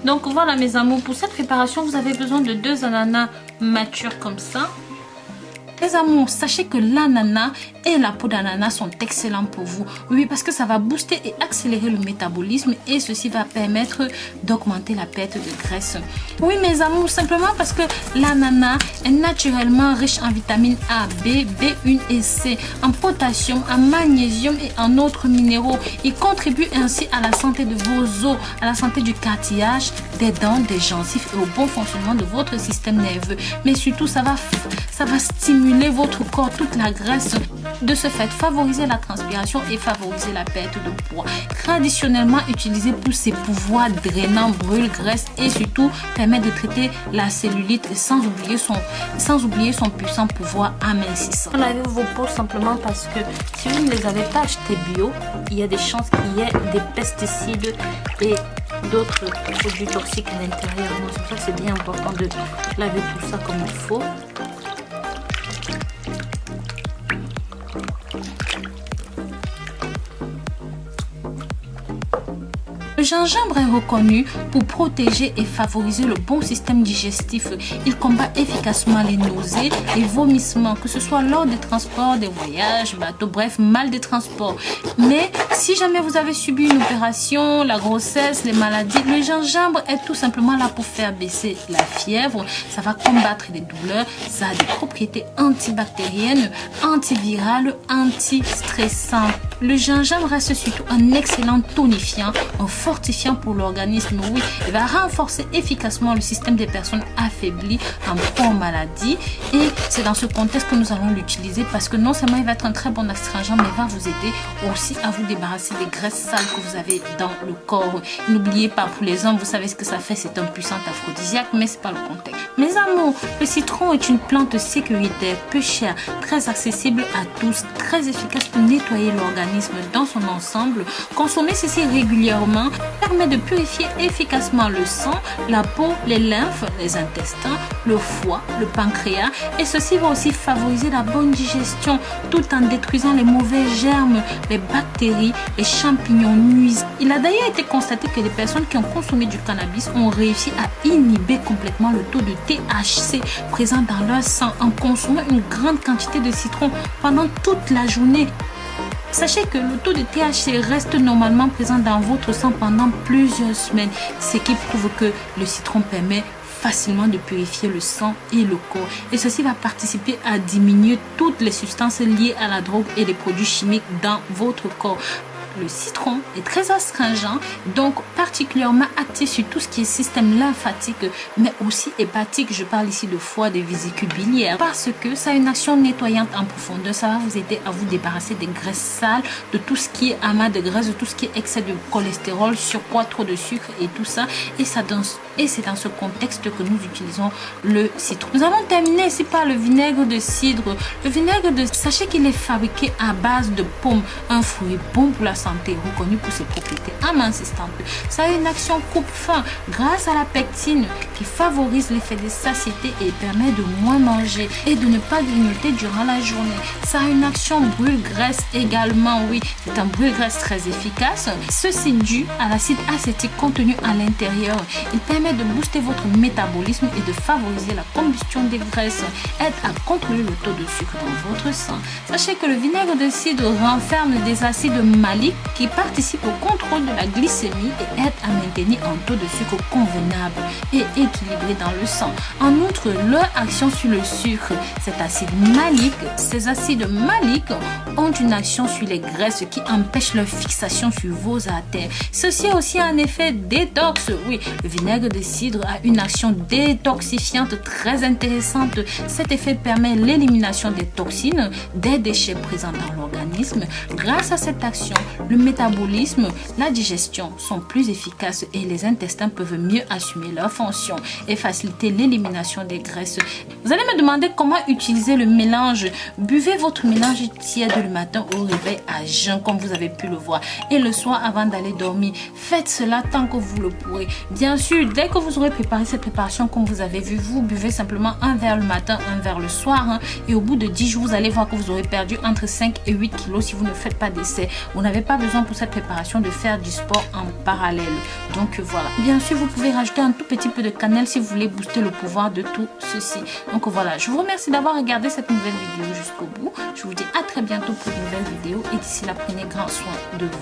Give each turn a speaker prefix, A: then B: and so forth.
A: Donc voilà mes amours, pour cette préparation, vous avez besoin de 2 ananas matures comme ça. Les amours, sachez que l'ananas et la peau d'ananas sont excellents pour vous. Oui, parce que ça va booster et accélérer le métabolisme et ceci va permettre d'augmenter la perte de graisse. Oui, mes amours, simplement parce que l'ananas est naturellement riche en vitamines A, B, B1 et C, en potassium, en magnésium et en autres minéraux. Il contribue ainsi à la santé de vos os, à la santé du cartilage, des dents, des gencives et au bon fonctionnement de votre système nerveux. Mais surtout, ça va stimuler votre corps, toute la graisse, de ce fait favoriser la transpiration et favoriser la perte de poids. Traditionnellement utilisé pour ses pouvoirs drainants, brûle, graisse et surtout permet de traiter la cellulite sans oublier son puissant pouvoir amincissant. Lavez vos peaux simplement parce que si vous ne les avez pas achetés bio, il y a des chances qu'il y ait des pesticides et d'autres produits toxiques à l'intérieur. Donc c'est pour ça que c'est bien important de laver tout ça comme il faut. Le gingembre est reconnu pour protéger et favoriser le bon système digestif. Il combat efficacement les nausées, les vomissements, que ce soit lors des transports, des voyages, bateaux, bref, mal des transports. Mais si jamais vous avez subi une opération, la grossesse, les maladies, le gingembre est tout simplement là pour faire baisser la fièvre. Ça va combattre les douleurs. Ça a des propriétés antibactériennes, antivirales, anti-stressantes. Le gingembre reste surtout un excellent tonifiant, un fortifiant pour l'organisme. Oui, il va renforcer efficacement le système des personnes affaiblies en proie aux maladies. Et c'est dans ce contexte que nous allons l'utiliser parce que non seulement il va être un très bon astringent, mais il va vous aider aussi à vous débarrasser des graisses sales que vous avez dans le corps. N'oubliez pas, pour les hommes, vous savez ce que ça fait, c'est un puissant aphrodisiaque, mais c'est pas le contexte. Mes amours, le citron est une plante sécuritaire, peu chère, très accessible à tous, très efficace pour nettoyer l'organisme dans son ensemble. Consommer ceci régulièrement permet de purifier efficacement le sang, la peau, les lymphes, les intestins, le foie, le pancréas et ceci va aussi favoriser la bonne digestion tout en détruisant les mauvais germes, les bactéries, les champignons nuisibles. Il a d'ailleurs été constaté que les personnes qui ont consommé du cannabis ont réussi à inhiber complètement le taux de THC présent dans leur sang en consommant une grande quantité de citron pendant toute la journée. Sachez que le taux de THC reste normalement présent dans votre sang pendant plusieurs semaines, ce qui prouve que le citron permet facilement de purifier le sang et le corps. Et ceci va participer à diminuer toutes les substances liées à la drogue et les produits chimiques dans votre corps. Le citron est très astringent, donc particulièrement actif sur tout ce qui est système lymphatique, mais aussi hépatique. Je parle ici de foie, des vésicules biliaires, parce que ça a une action nettoyante en profondeur. Ça va vous aider à vous débarrasser des graisses sales, de tout ce qui est amas de graisse, de tout ce qui est excès de cholestérol, surpoids, trop de sucre et tout ça. Et c'est dans ce contexte que nous utilisons le citron. Nous allons terminer ici par le vinaigre de cidre. Le vinaigre de sachez qu'il est fabriqué à base de pomme, un fruit bon pour la santé, reconnu pour ses propriétés amincissantes. Ça a une action coupe-faim grâce à la pectine qui favorise l'effet de satiété et permet de moins manger et de ne pas grignoter durant la journée. Ça a une action brûle-graisse également, oui, c'est un brûle-graisse très efficace. Ceci dû à l'acide acétique contenu à l'intérieur. Il permet de booster votre métabolisme et de favoriser la combustion des graisses, aide à contrôler le taux de sucre dans votre sang. Sachez que le vinaigre de cidre renferme des acides maliques qui participent au contrôle de la glycémie et aident à maintenir un taux de sucre convenable et équilibré dans le sang. En outre, leur action sur le sucre, ces acides maliques ont une action sur les graisses qui empêchent leur fixation sur vos artères. Ceci a aussi un effet détox. Oui, le vinaigre de cidre a une action détoxifiante très intéressante. Cet effet permet l'élimination des toxines, des déchets présents dans l'organisme. Grâce à cette action, le métabolisme, la digestion sont plus efficaces et les intestins peuvent mieux assumer leurs fonctions et faciliter l'élimination des graisses. Vous allez me demander comment utiliser le mélange. Buvez votre mélange tiède le matin au réveil à jeun comme vous avez pu le voir et le soir avant d'aller dormir. Faites cela tant que vous le pourrez. Bien sûr, dès que vous aurez préparé cette préparation comme vous avez vu, vous buvez simplement un verre le matin, un verre le soir et au bout de 10 jours, vous allez voir que vous aurez perdu entre 5 et 8 kilos si vous ne faites pas d'essai. Vous n'avez pas pas besoin pour cette préparation de faire du sport en parallèle. Donc voilà. Bien sûr, vous pouvez rajouter un tout petit peu de cannelle si vous voulez booster le pouvoir de tout ceci. Donc voilà, je vous remercie d'avoir regardé cette nouvelle vidéo jusqu'au bout. Je vous dis à très bientôt pour une nouvelle vidéo et d'ici là, prenez grand soin de vous.